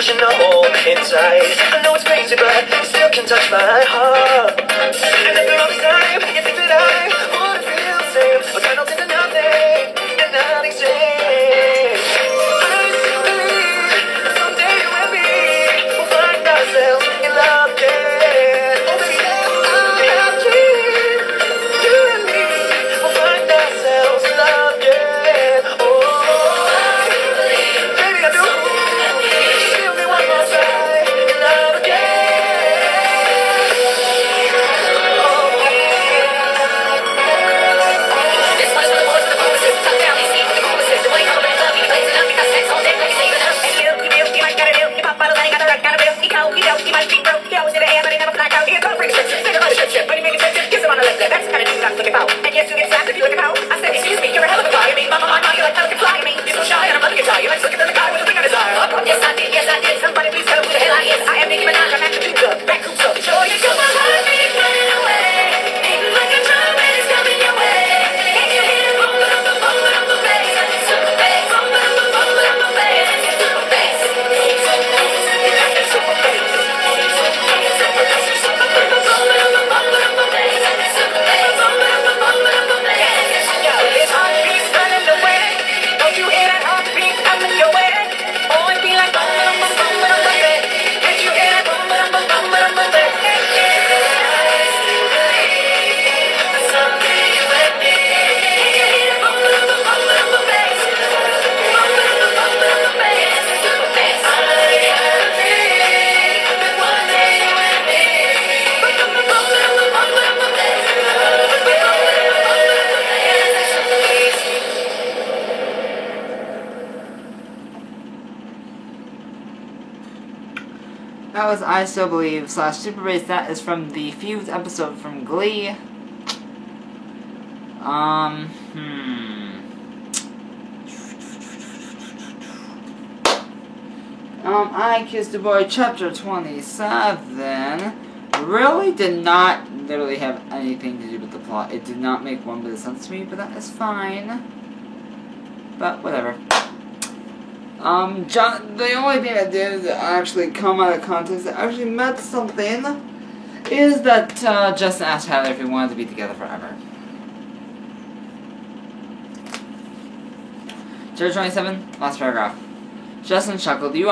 pushing a hole inside. I know it's crazy, but it still can touch my heart. And after all this time, you think that I wouldn't feel the same, but I don't think that nothing and nothing's changed. I still believe that someday you and me will find ourselves in love again. Oh baby, I have dreamed you and me will find ourselves in love again. Oh, baby, I do. Give me one more try in love again. This one's for the boys with the bonuses. Tuck down these seats with the bonuses. The way color and love, he plays it up because sex all day when he's saving up. And he might got a deal. He pop bottles and he got a rock, got a bill. He cold, he might be broke. He always did a hair, but he never black out. He a girl pretty sexy, think about a shit, but he make it sense. Kiss him on the lip, that's the kind of dude I'm looking for. And yes, you get slapped if you look at how. I said, excuse me, you're a hell of a guy. I mean, mama, you like pelican fly. I mean, you're so shy and I'm loving your tie. You like looking at the guy with a thing on his eye. Yes, I did. Somebody please tell me who the hell I is. I am Nicki Minaj, I'm at the Duke Club. Back hoops up. Sure, you got my heart beat running away. Beating like a drum and it's coming your way. Can you hear it? Boom, boom, boom, boom, boom, boom, bass. Super bass. Boom, boom, boom, boom, boom, boom, bass. Super bass. You got that super bass. Super bass. Super bass. Boom, boom, boom, boom, boom, boom, boom, bass. Super bass. Boom, boom, boom, boom, boom, boom, bass. Yo, this heartbeat's running away. Don't you hear that heartbeat coming your way? Oh, it be like boom, boom, boom, boom, boom, boom, bass. Can't you hear that boom, boom, boom, boom, boom, boom, bass? Someday you and me. Can you hear that boom, boom, boom, boom, boom, boom, bass? Boom, boom, boom, boom, boom, boom, bass. Super bass. I have a dream that one day you and me. Boom, boom, boom, boom, boom, boom, boom, boom, bass. Boom, boom, boom, boom, boom, bass. Super bass. That was I Still Believe / Super Bass. That is from the Fuse episode from Glee. I Kissed a Boy, chapter 27, really did not literally have anything to do with the plot. It did not make one bit of sense to me, but that is fine. But, whatever. The only thing that did actually come out of context that actually meant something is that Justin asked Tyler if he wanted to be together forever. Chapter 27, last paragraph. Justin chuckled, You're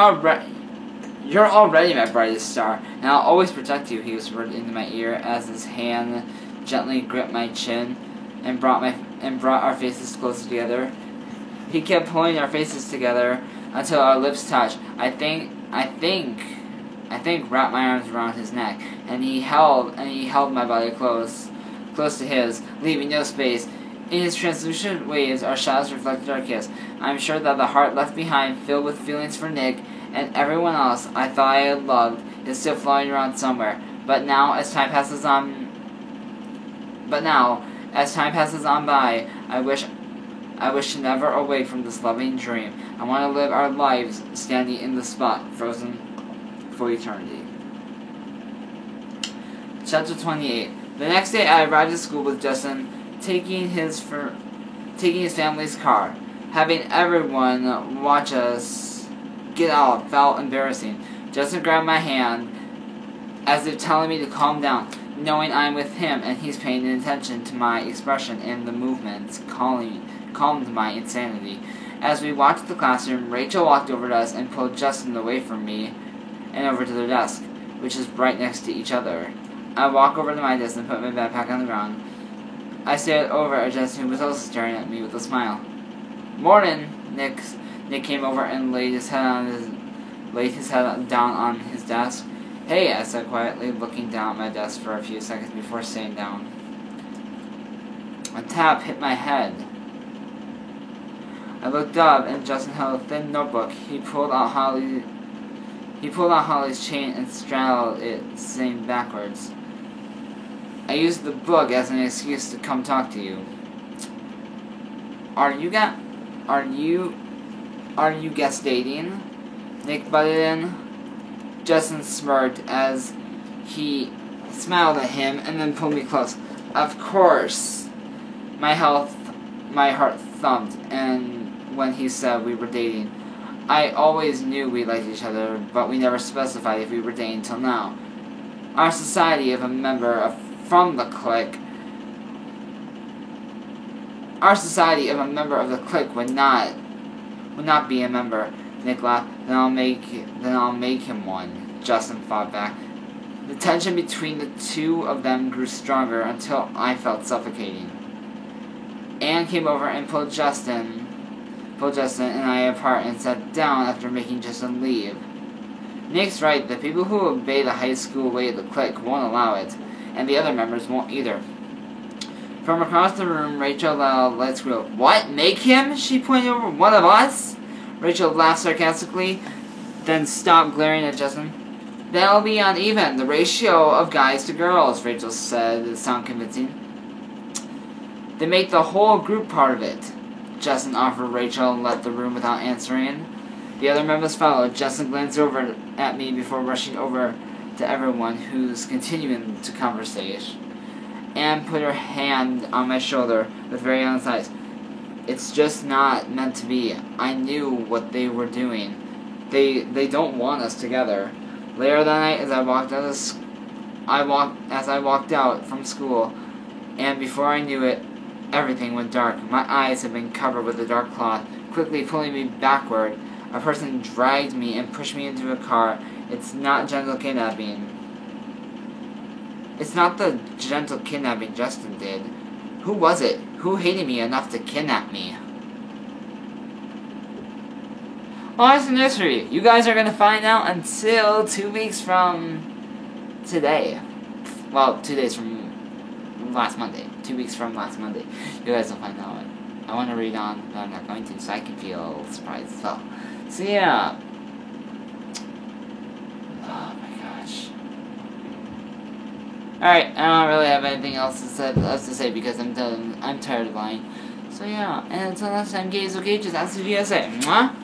already my brightest star, and I'll always protect you, he whispered into my ear as his hand gently gripped my chin and brought our faces closer together. He kept pulling our faces together until our lips touched. I think wrapped my arms around his neck, and he held my body close to his, leaving no space. In his translucent waves, our shadows reflected our kiss. I'm sure that the heart left behind, filled with feelings for Nick and everyone else I thought I had loved, is still floating around somewhere. But now, as time passes on by, I wish to never awake from this loving dream. I want to live our lives standing in the spot, frozen for eternity. Chapter 28. The next day, I arrived at school with Justin, taking his family's car. Having everyone watch us get out felt embarrassing. Justin grabbed my hand, as if telling me to calm down, knowing I'm with him and he's paying attention to my expression and the movements calmed my insanity. As we walked to the classroom, Rachel walked over to us and pulled Justin away from me and over to their desk, which is right next to each other. I walked over to my desk and put my backpack on the ground. I stared over at Justin, who was also staring at me with a smile. Morning! Nick came over and laid his head down on his desk. Hey, I said quietly, looking down at my desk for a few seconds before sitting down. A tap hit my head. I looked up, and Justin held a thin notebook. He pulled out Holly's chain and straddled it, saying backwards. I used the book as an excuse to come talk to you. Are you guest dating? Nick butted in. Justin smirked as he smiled at him and then pulled me close. Of course. My heart thumped, and when he said we were dating, I always knew we liked each other, but we never specified if we were dating until now. Our society of a member from the clique. Our society of a member of the clique would not be a member. Nick laughed. Then I'll make him one. Justin fought back. The tension between the two of them grew stronger until I felt suffocating. Anne came over and pulled Justin and I apart and sat down after making Justin leave. Nick's right. The people who obey the high school way of the clique won't allow it, and the other members won't either. From across the room, Rachel let scream. What? Make him? She pointed over. One of us? Rachel laughed sarcastically, then stopped glaring at Justin. That'll be uneven. The ratio of guys to girls, Rachel said. It sounded convincing. They make the whole group part of it. Justin offered Rachel and left the room without answering. The other members followed. Justin glanced over at me before rushing over to everyone who's continuing the conversation. Anne put her hand on my shoulder with very honest eyes. It's just not meant to be. I knew what they were doing. They don't want us together. Later that night, as I walked out from school, and before I knew it, everything went dark. My eyes had been covered with a dark cloth, quickly pulling me backward. A person dragged me and pushed me into a car. It's not gentle kidnapping. It's not the gentle kidnapping Justin did. Who was it? Who hated me enough to kidnap me? Well, that's the mystery. You guys are gonna find out until 2 weeks from today. Well, 2 days from last Monday. 2 weeks from last Monday. You guys will find out. I want to read on, but I'm not going to, so I can feel surprised as well. So yeah. Oh my gosh. Alright, I don't really have anything else to say because I'm done. I'm tired of lying. So yeah, and until next time, gays, okay, just ask what you guys say. Mwah!